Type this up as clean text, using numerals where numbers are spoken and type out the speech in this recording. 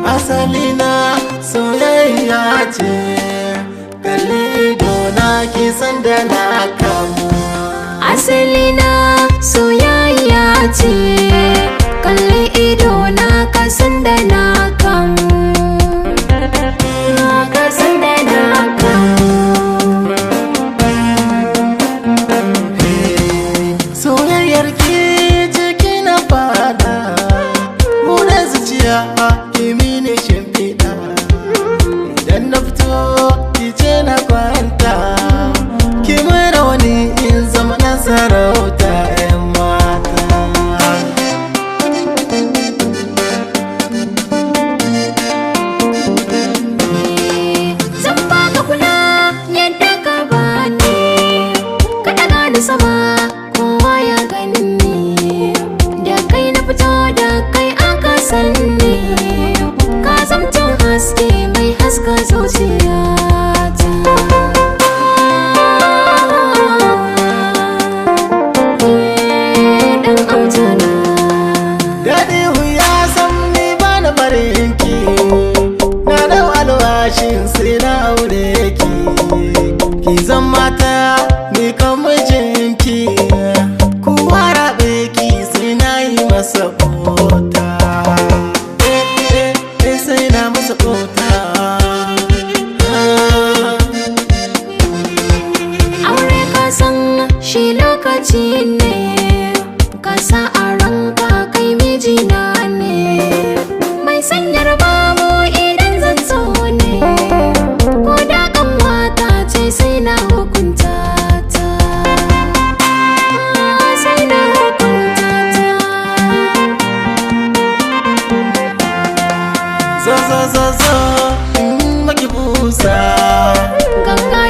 Asalina soyayya ce, kalli idona ki san da na kamu. Asalina soyayya ce, kalli idona ka san da na kamu. Ka san da na kamu. Soyayyar ki ciki na fada, buɗe zuciya ki mini shimfiɗa. Idan na fito ki ce na kwanta, ki mara wani in zama na sarauta 'yan mata. Zan baka kula yadda ka bani, ka ɗaga ni sama kowa ya gani. Da kai na fito da kai aka sanni, ka zamto haske mai haska zuciyata. Dan autana Daɗi wuya san ni ba na barin ki, na dau alwashin sai na aure ki. Ki zan mata ni kan mijinki, kowa raɓe ki sai na yi masa bota. Sai na masa bota. aure ka san shi lokaci ne, ka sa a ranka kai mijina ne. Mai sanyar babu idan zan so ne, ko da kanwata ce sai na hukunta ta. Sai na hukunta ta. Zo in maki busa. Ganga